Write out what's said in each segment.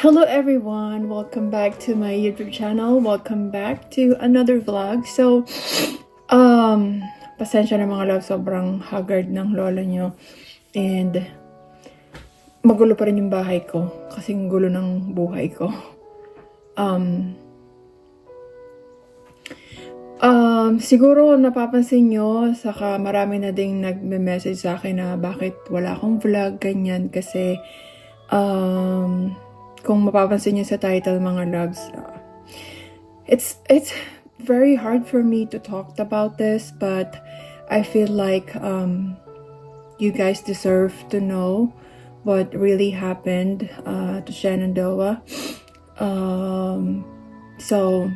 Hello everyone! Welcome back to my YouTube channel. Welcome back to another vlog. So, pasensya na mga love, sobrang haggard ng lola nyo. And, magulo pa rin yung bahay ko. Kasing gulo ng buhay ko. Siguro napapansin nyo, saka marami na ding nagme-message sa akin na bakit wala akong vlog, ganyan. Kasi, kung mapapansin niyo sa title mga loves, it's very hard for me to talk about this, but I feel like you guys deserve to know what really happened to Shenandoah. So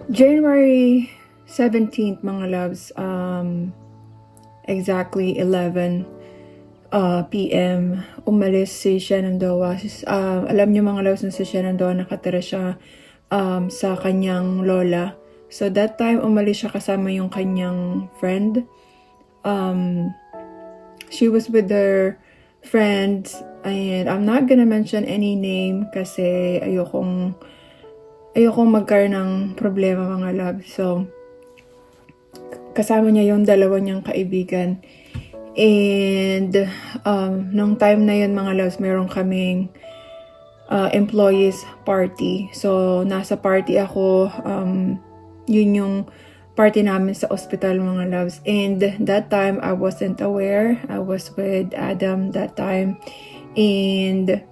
January 17th mga loves, exactly 11 PM, umalis si Shenandoah. Alam niyo mga loves na si Shenandoah nakatira siya sa kanyang lola. So that time, umalis siya kasama yung kanyang friend. She was with her friends, and I'm not gonna mention any name kasi ayokong magkaroon ng problema mga loves. So, kasama niya yung dalawa niyang kaibigan. And nung time na yun mga loves, meron kaming employees party. So nasa party ako, yun yung party namin sa ospital mga loves. And that time I wasn't aware. I was with Adam that time. And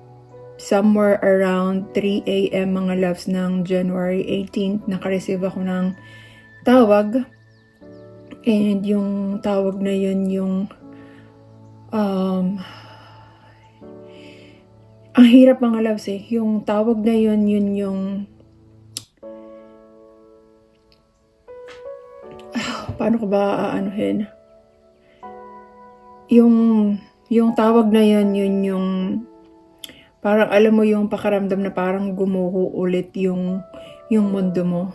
somewhere around 3 AM mga loves ng January 18th, nakareceive ako ng tawag. And yung tawag na yun yung ang hirap mga loves eh. Yung tawag na yun yung paano ko ba aanuhin? Yung tawag na yun yung parang alam mo yung pakaramdam na parang gumuho ulit yung mundo mo.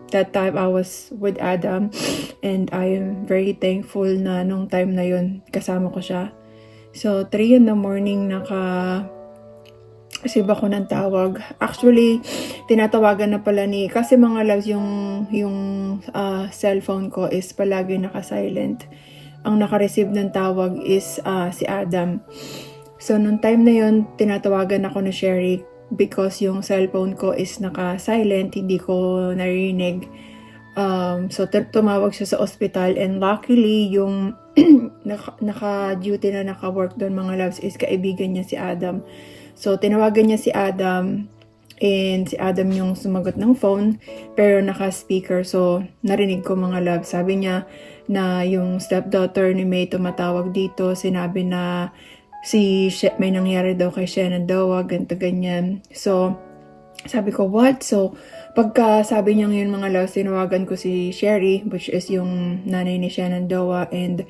That time I was with Adam, and I am very thankful na nung time na yun kasama ko siya. So 3 in the morning receive ako ng tawag. Actually, tinatawagan na pala kasi mga loves yung cellphone ko is palagi naka-silent. Ang naka-receive ng tawag is si Adam. So nung time na yun, tinatawagan ako ni Sherry because yung cellphone ko is naka-silent, hindi ko narinig. So tumawag siya sa ospital, and luckily yung naka-duty na naka-work doon mga loves is kaibigan niya si Adam. So tinawagan niya si Adam, and si Adam yung sumagot ng phone pero naka-speaker. So narinig ko mga loves, sabi niya na yung stepdaughter ni May tumatawag dito, sinabi na may nangyari daw kay Shenandoah, ganito ganyan. So sabi ko, what? So pagka sabi niya ngayon mga loves, tinawagan ko si Sherry, which is yung nanay ni Shenandoah, and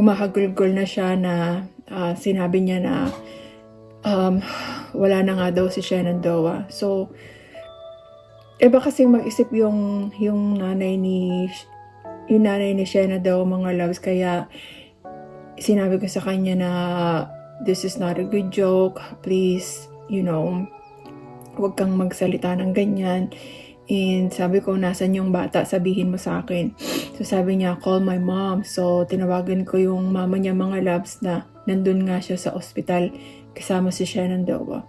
humahagulgol na siya na sinabi niya na wala na nga daw si Shenandoah. So iba kasi mag-isip yung nanay ni Shenandoah mga loves, kaya sinabi ko sa kanya na this is not a good joke, please, huwag kang magsalita ng ganyan. And sabi ko, nasan yung bata, sabihin mo sa akin. So sabi niya, call my mom. So tinawagan ko yung mama niya mga loves na nandun nga siya sa ospital kasama si Shenandoah.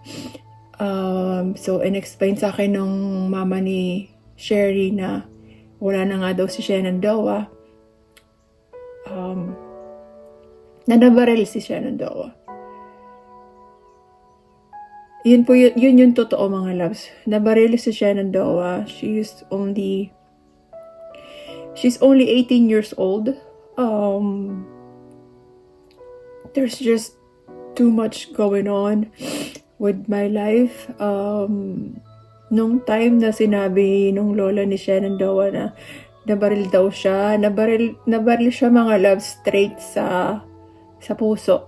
So in-explain sa akin nung mama ni Sherry na wala na nga daw si Shenandoah, na nabaril si Shenandoah. Yun yung totoo mga loves. Nabaril si Shenandoah. She's only 18 years old. There's just too much going on with my life. Nung time na sinabi nung lola ni Shenandoah na nabaril daw siya, nabaril siya mga loves straight sa puso.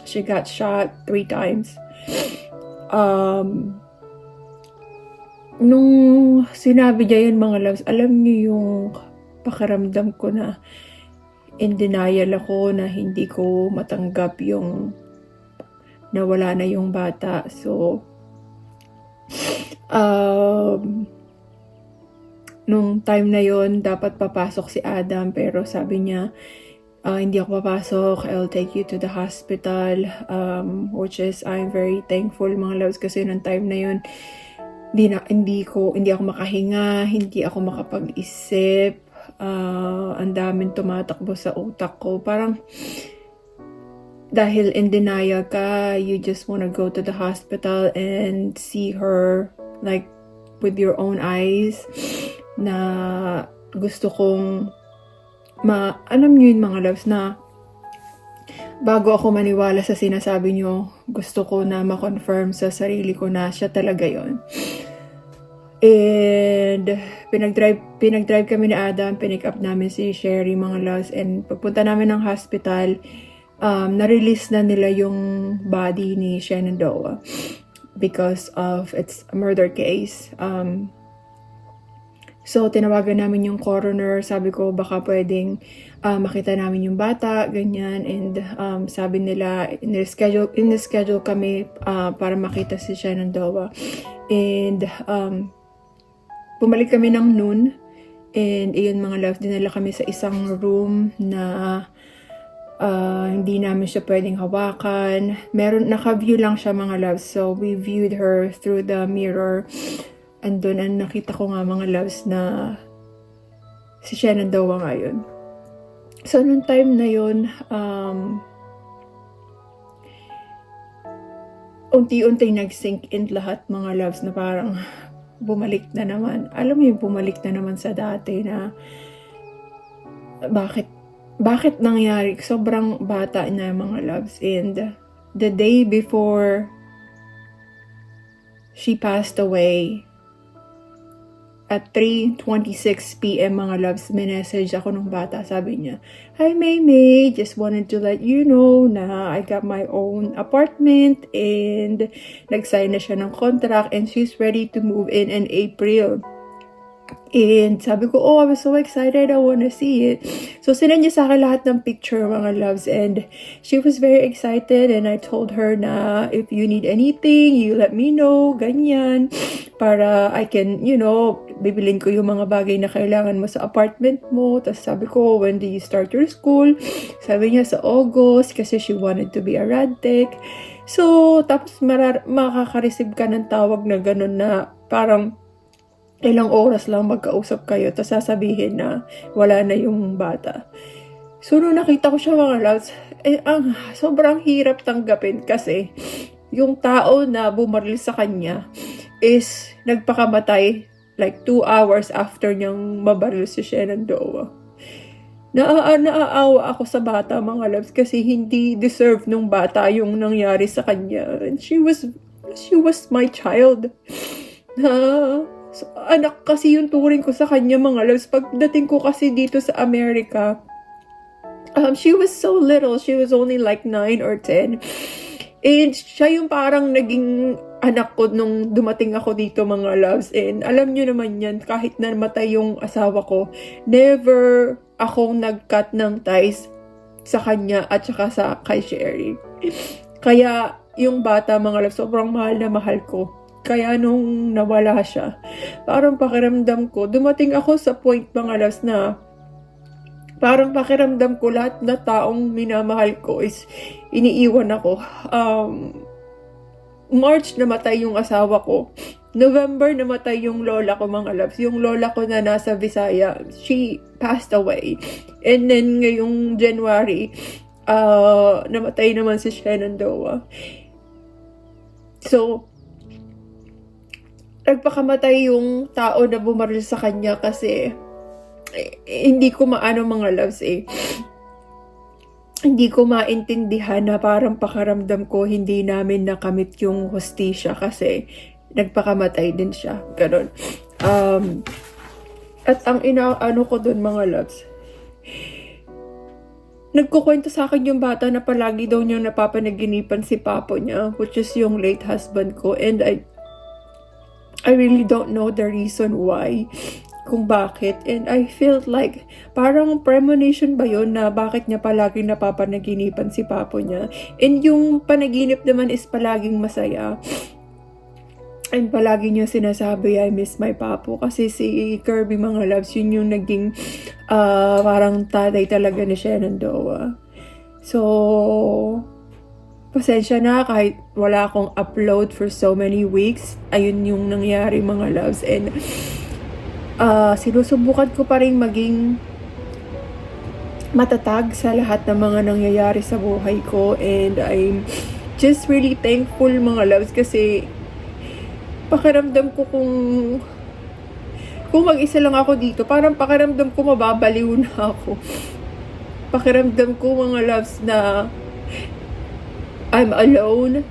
She got shot 3 times. Nung sinabi niya yun mga loves, alam niyo yung pakaramdam ko na in denial ako, na hindi ko matanggap yung na wala na yung bata. So, nung time na yon dapat papasok si Adam, pero sabi niya, hindi ako papasok, I'll take you to the hospital, which is I'm very thankful mga loves, kasi nung time na yun, hindi ako makahinga, hindi ako makapag-isip, ang daming tumatakbo sa utak ko, parang dahil in denial ka, you just wanna go to the hospital and see her like with your own eyes, na gusto kong alam nyo yun mga loves, na bago ako maniwala sa sinasabi nyo, gusto ko na ma-confirm sa sarili ko na siya talaga yon. And pinag-drive kami ni Adam, pinick up namin si Sherry mga loves, and pagpunta namin ng hospital, na-release na nila yung body ni Shenandoah because of its murder case. So, tinawagan namin yung coroner. Sabi ko, baka pwedeng makita namin yung bata, ganyan. And sabi nila, in-schedule kami para makita si Shenandoah. And bumalik kami ng noon. And iyon mga love, dinala kami sa isang room na hindi namin siya pwedeng hawakan. Naka-view lang siya mga loves. So, we viewed her through the mirror. Andun, nakita ko nga mga loves na si Shenandoah nga yun. So, nung time na yun, unti-unti nag-sink in lahat mga loves, na parang bumalik na naman. Alam mo yung bumalik na naman sa dati na bakit nangyari? Sobrang bata na mga loves. And the day before she passed away, at 3:26 p.m. mga loves, minessage ako nung bata. Sabi niya, "Hi Maymay, just wanted to let you know na I got my own apartment and nag-sign na siya ng contract and she's ready to move in April." And sabi ko, I was so excited, I wanna see it. So, sinend niya sa akin lahat ng picture, mga loves, and she was very excited, and I told her na, if you need anything, you let me know, ganyan, para I can, bibilin ko yung mga bagay na kailangan mo sa apartment mo. Tapos sabi ko, when do you start your school? Sabi niya, sa August, kasi she wanted to be a rad tech. So, tapos makaka-receive ka ng tawag na ganun na parang ilang oras lang magkausap kayo, tapos sasabihin na wala na yung bata. So, nung nakita ko siya mga loves, sobrang hirap tanggapin kasi yung tao na bumaril sa kanya is nagpakamatay like 2 hours after niyang mabaril si Shenandoah. Naaawa ako sa bata mga loves kasi hindi deserve nung bata yung nangyari sa kanya. And she was my child. So, anak kasi yung turing ko sa kanya mga loves. Pagdating ko kasi dito sa Amerika, she was so little. She was only like 9 or 10. And siya yung parang naging anak ko nung dumating ako dito mga loves. And alam nyo naman yan, kahit namatay yung asawa ko, never akong nag-cut ng ties sa kanya at saka sa kay Sherry. Kaya yung bata mga loves, sobrang mahal na mahal ko. Kaya nung nawala siya, parang pakiramdam ko, dumating ako sa point mga loves na parang pakiramdam ko lahat na taong minamahal ko is iniiwan ako. March namatay yung asawa ko. November namatay yung lola ko mga loves. Yung lola ko na nasa Visaya, she passed away. And then ngayong January, namatay naman si Shenandoah. So, nagpakamatay yung tao na bumaril sa kanya kasi hindi ko maano mga loves hindi ko maintindihan na parang pakaramdam ko hindi namin nakamit yung hustisya kasi nagpakamatay din siya. Ganon. At ang inaano ko dun mga loves, nagkukwento sa akin yung bata na palagi daw niyang napapanaginipan si papo niya, which is yung late husband ko, and I really don't know the reason why. kung bakit. And I felt like, parang premonition ba yun na bakit niya palaging napapanaginipan si Papo niya. And yung panaginip naman is palaging masaya. And palagi niya sinasabi, I miss my Papo. Kasi si Kirby, mga loves, yun yung naging parang tatay talaga ni Shenandoah. So, pasensya na kahit wala akong upload for so many weeks. Ayun yung nangyari, mga loves. And sinusubukan ko pa rin maging matatag sa lahat ng mga nangyayari sa buhay ko. And I'm just really thankful, mga loves, kasi pakiramdam ko kung mag-isa lang ako dito, parang pakiramdam ko mababaliw na ako. Pakiramdam ko, mga loves, na I'm alone.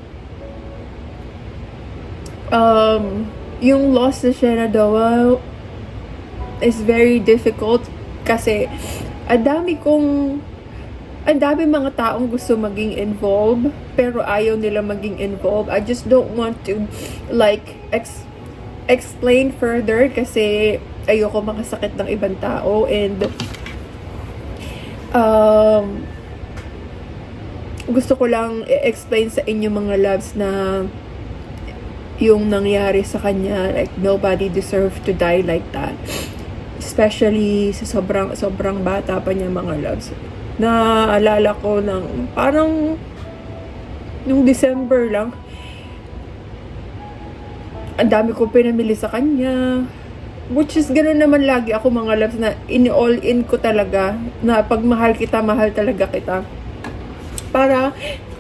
Yung loss na Shenandoah is very difficult kasi ang dami mga taong gusto maging involved pero ayaw nila maging involved. I just don't want to like explain further kasi ayoko makasakit ng ibang tao. And gusto ko lang i-explain sa inyo, mga loves, na yung nangyari sa kanya, like nobody deserve to die like that, especially sa sobrang bata pa niya, mga loves. Naalala ko ng parang nung December lang, ang dami ko pinamili sa kanya, which is ganoon naman lagi ako, mga loves, na in-all in ko talaga na pag mahal kita, mahal talaga kita, para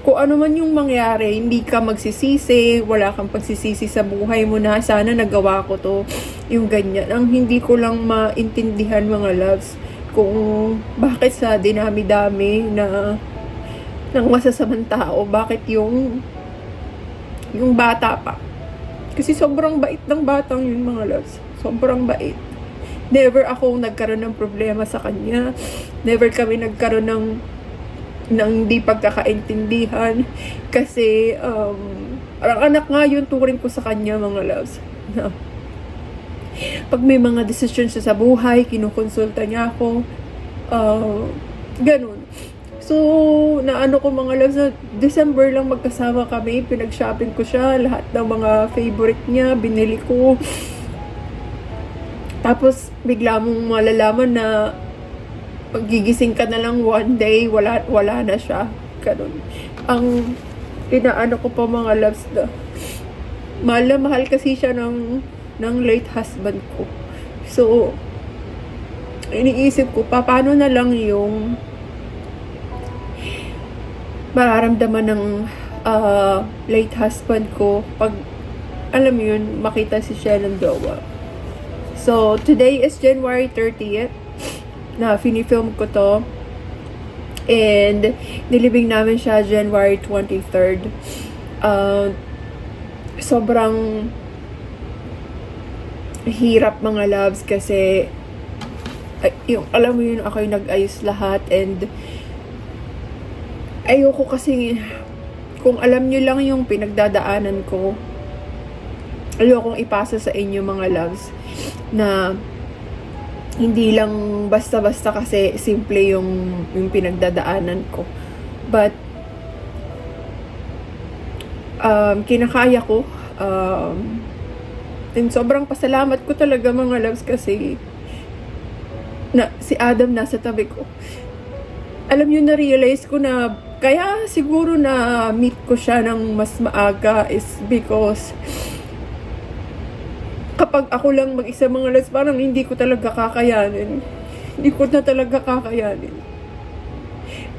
kung ano man yung mangyari, hindi ka magsisisi, wala kang pagsisisi sa buhay mo na sana nagawa ko to, yung ganyan. Ang hindi ko lang maintindihan, mga loves, kung bakit sa dinami-dami ng masasamang tao, bakit yung bata pa. Kasi sobrang bait ng batang yun, mga loves. Sobrang bait. Never ako nagkaroon ng problema sa kanya. Never kami nagkaroon ng hindi pagkakaintindihan. Kasi ang anak nga yun turing ko sa kanya, mga loves. Na pag may mga decision siya sa buhay, kinukonsulta niya ako. Ganun. So, naano ko, mga loves, na December lang magkasama kami. Pinag-shopping ko siya. Lahat ng mga favorite niya, binili ko. Tapos, bigla mong malalaman na pagigising ka na lang one day, wala na siya. Ganun. Ang inaano ko pa, mga loves, na mahal kasi siya ng late husband ko. So, iniisip ko, paano na lang yung mararamdaman ng late husband ko pag, alam mo yun, makita si Shenandoah. So, today is January 30th na finifilm ko to. And, nilibing namin siya January 23rd. Sobrang hirap, mga loves, kasi yung, alam mo yun, ako yung nag-ayos lahat. And ayoko kasi, kung alam nyo lang yung pinagdadaanan ko, ayokong ipasa sa inyo, mga loves, na hindi lang basta-basta kasi simple yung pinagdadaanan ko. But kinakaya ko. And sobrang pasalamat ko talaga, mga loves, kasi na si Adam nasa tabi ko. Alam niyo, na-realize ko na kaya siguro na meet ko siya ng mas maaga is because kapag ako lang mag-isa, mga loves, parang hindi ko talaga kakayanin. Hindi ko na talaga kakayanin.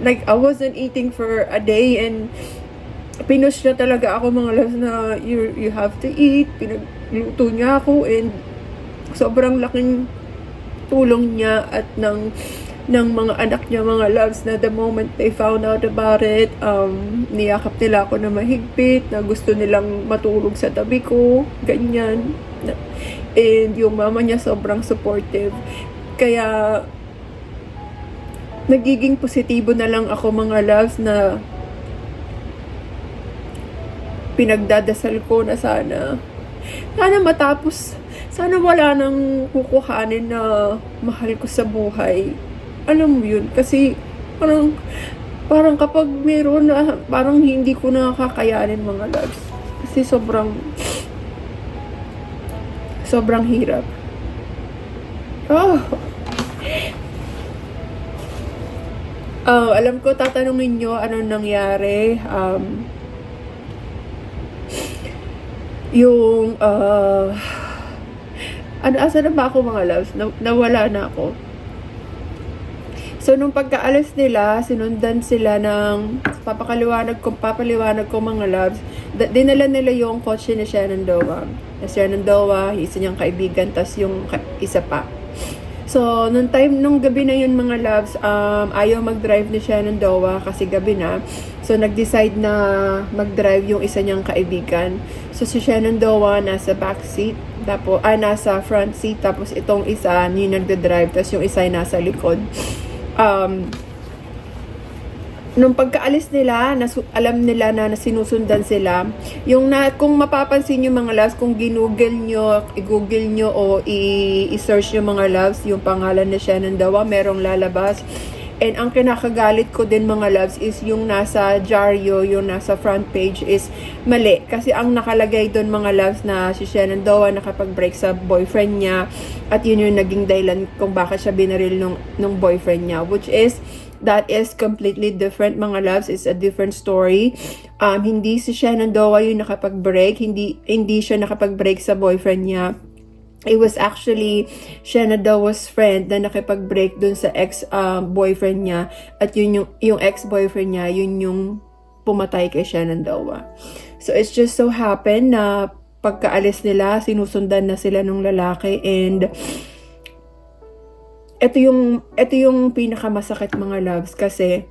Like, I wasn't eating for a day and pinush na talaga ako, mga loves, na you have to eat. Pinagluto niya ako and sobrang laking tulong niya at ng mga anak niya, mga loves, na the moment they found out about it, niyakap nila ako na mahigpit, na gusto nilang matulog sa tabi ko, ganyan. And yung mama niya sobrang supportive. Kaya nagiging positibo na lang ako, mga loves, na pinagdadasal ko na sana Sana matapos, sana wala nang kukuhanin na mahal ko sa buhay. Alam mo yun, kasi parang, parang kapag meron na, parang hindi ko na kakayanin mga loves. Kasi sobrang hirap. Oh, alam ko tatanungin nyo anong nangyari. Yung, asa na ba ako mga loves? Nawala na ako. So, nung pagkaalis nila, sinundan sila ng papaliwanag ko mga loves. Dinala nila yung kotse ni Shenandoah. Shenandoah, isa niyang kaibigan, tas yung isa pa. So, nung gabi na yun mga loves, ayaw mag-drive ni Shenandoah kasi gabi na. So, nag-decide na mag-drive yung isa niyang kaibigan. So, si Shenandoah nasa back seat, tapos, nasa front seat, tapos itong isa, yung nagda-drive, tapos yung isa ay nasa likod. Nung pagkaalis nila, alam nila na sinusundan sila. Kung mapapansin nyo mga loves, kung i-google nyo o i-search nyo mga loves, yung pangalan na Shenandoah, merong lalabas. And ang kinakagalit ko din mga loves is yung nasa dyaryo, yung nasa front page is mali. Kasi ang nakalagay doon mga loves na si Shenandoah nakapag-break sa boyfriend niya. At yun yung naging dahilan kung bakit siya binaril nung boyfriend niya. Which is, that is completely different mga loves. It's a different story. Hindi si Shenandoah yung nakapag-break. Hindi siya nakapag-break sa boyfriend niya. It was actually Shenandoah's friend na nakipag-break dun sa ex-boyfriend niya. At yun yung ex-boyfriend niya, yun yung pumatay kay Shenandoah. So, it's just so happened na pagkaalis nila, sinusundan na sila nung lalaki. And ito yung pinakamasakit mga loves kasi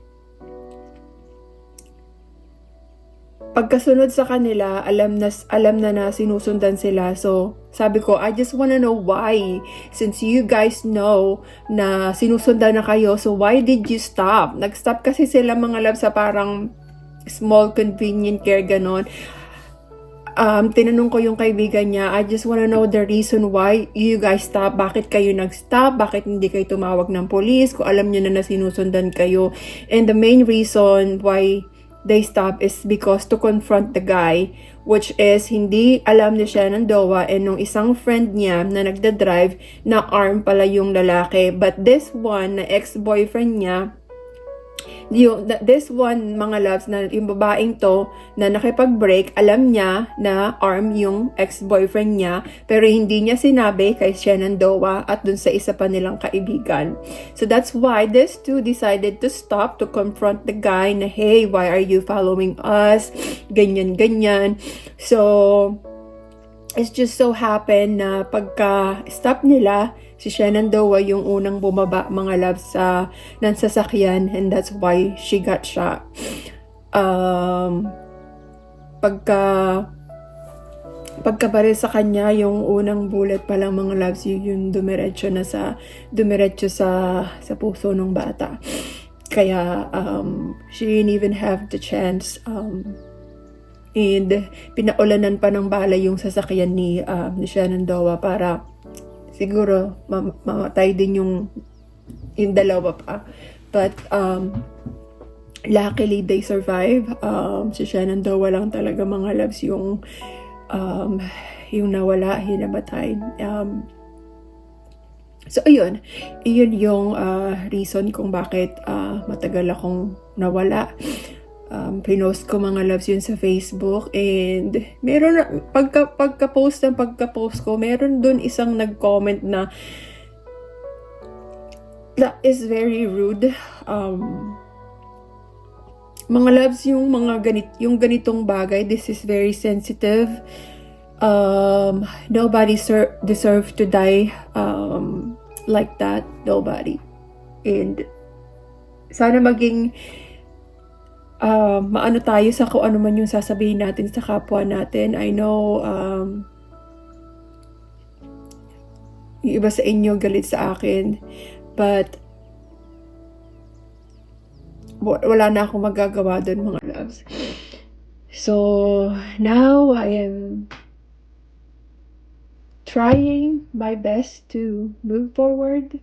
pagkasunod sa kanila, alam na sinusundan sila. So, sabi ko, I just wanna know why. Since you guys know na sinusundan na kayo, so why did you stop? Nag-stop kasi sila mga loves sa parang small convenient care ganon. Tinanong ko yung kaibigan niya, I just wanna know the reason why you guys stop. Bakit kayo nag-stop? Bakit hindi kayo tumawag ng police? Kung alam niyo na sinusundan kayo. And the main reason why they stop is because to confront the guy, which is hindi alam ni Shenandoah and nung isang friend niya na nagda-drive na arm pala yung lalaki. But this one, na ex-boyfriend niya, this one mga loves, na yung babaeng to na nakipag-break, alam niya na arm yung ex-boyfriend niya, pero hindi niya sinabi kay Shenandoah at dun sa isa pa nilang kaibigan. So that's why these two decided to stop to confront the guy na, hey, why are you following us? Ganyan. So, it's just so happen na pagka-stop nila, si Shenandoah yung unang bumaba mga loves ng sasakyan, and that's why she got shot. Pagkabaril sa kanya, yung unang bullet pa lang mga loves, yung dumiretso sa puso ng bata. Kaya she didn't even have the chance. And pinaulanan pa ng bala yung sasakyan ni Shenandoah para siguro mamatay din yung dalawa pa. But luckily they survive. Si Shenandoah lang talaga mga loves yung nawala, hinamatay. So ayun yung reason kung bakit matagal akong nawala. Pinost ko mga loves yun sa Facebook, and meron pagka-post ko, meron dun isang nag-comment na that is very rude. Mga loves, yung ganitong bagay, this is very sensitive. Nobody deserve to die like that. Nobody. And sana maging maano tayo sa kung ano man yung sasabihin natin sa kapwa natin. I know yung iba sa inyo galit sa akin, but wala na akong magagawa doon mga loves. So now I am trying my best to move forward.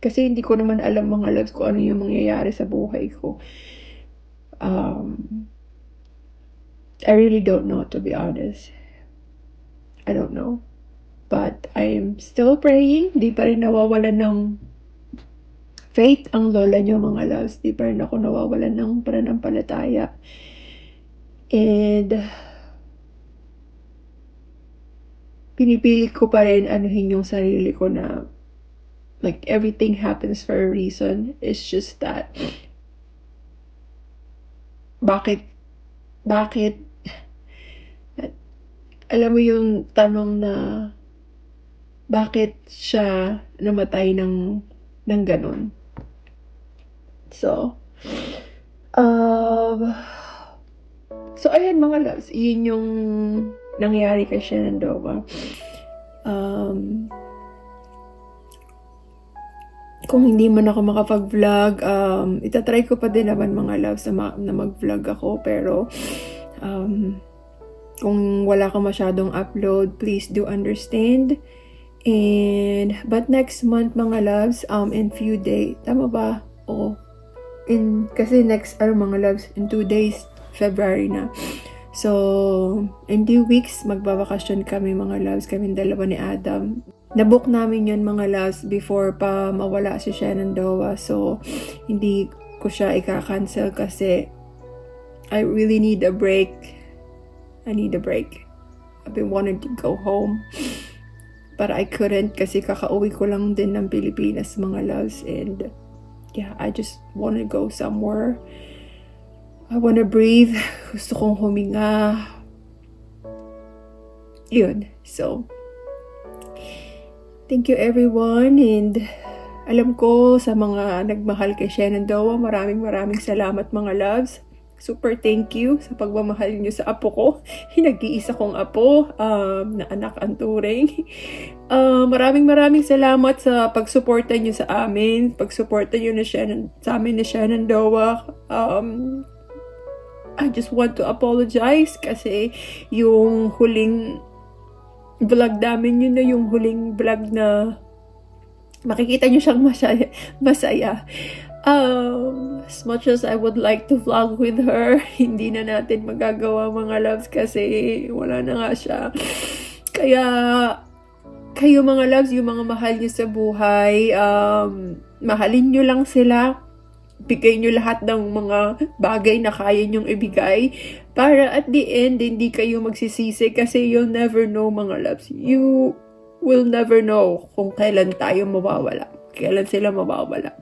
Kasi hindi ko naman alam mga loves kung ano yung mangyayari sa buhay ko. I really don't know, to be honest. I don't know. But I'm still praying. Di pa rin nawawalan ng faith ang lola niyo mga loves. Di pa rin ako nawawalan ng pananampalataya. And pinipilit ko pa rin anuhin yung sarili ko na like everything happens for a reason. It's just that bakit alam mo yung tanong na bakit siya namatay ng ganun. So ayan mga loves, yun yung nangyari kay Shenandoah. Kung hindi man ako makapag-vlog, itatry ko pa din naman mga loves na mag-vlog ako, pero kung wala ka masyadong upload, please do understand. But next month mga loves, in few days, tama ba? Oo. Kasi next, mga loves, in 2 days, February na. So, in 2 weeks, magbabakasyon kami mga loves, kami dalawa ni Adam. Nabook namin yun mga loves before pa mawala si Shenandoah. So, hindi ko siya ika-cancel kasi I really need a break. I need a break. I've been wanting to go home. But I couldn't kasi kakauwi ko lang din ng Pilipinas mga loves. And yeah, I just want to go somewhere. I want to breathe. Gusto kong huminga. Yun. So, thank you everyone. And alam ko sa mga nagmahal kay Shenandoah, maraming salamat mga loves. Super thank you sa pagmamahal niyo sa apo ko. Nag-iisa kong apo, na anak ang turing. Maraming salamat sa pagsuporta niyo sa amin. Pagsuporta niyo sa amin ni Shenandoah. I just want to apologize kasi yung huling vlog namin, yun na yung huling vlog na makikita niyo siyang masaya. As much as I would like to vlog with her, hindi na natin magagawa mga loves kasi wala na nga siya. Kaya kayo mga loves, yung mga mahal niyo sa buhay, mahalin niyo lang sila. Bigay nyo lahat ng mga bagay na kaya nyong ibigay para at the end, hindi kayo magsisisi kasi you'll never know mga loves. You will never know kung kailan tayo mawawala. Kailan sila mawawala.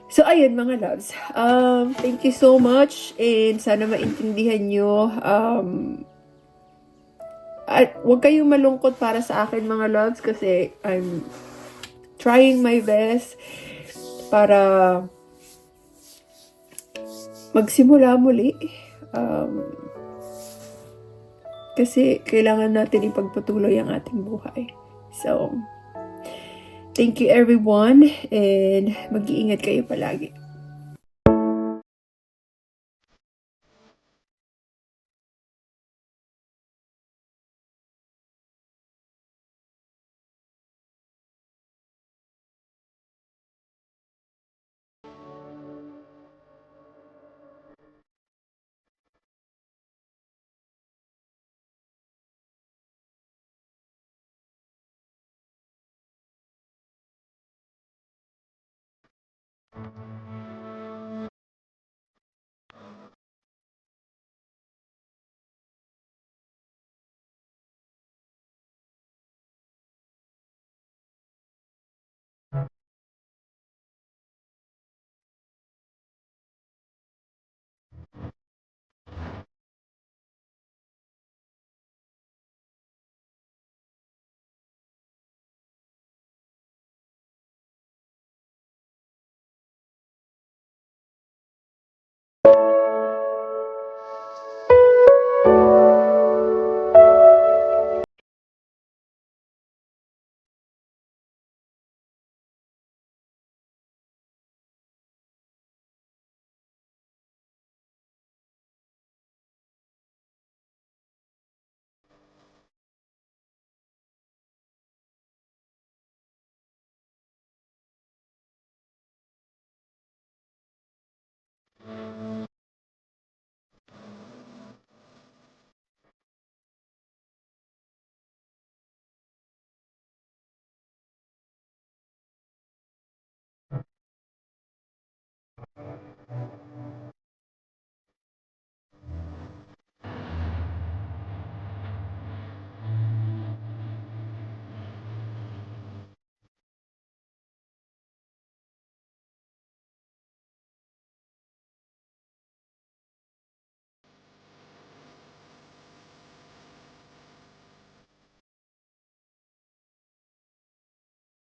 So, ayun mga loves. Thank you so much and sana maintindihan nyo. At huwag kayong malungkot para sa akin mga loves kasi I'm trying my best para magsimula muli. Kasi kailangan natin ipagpatuloy ang ating buhay. So, thank you everyone and mag-iingat kayo palagi.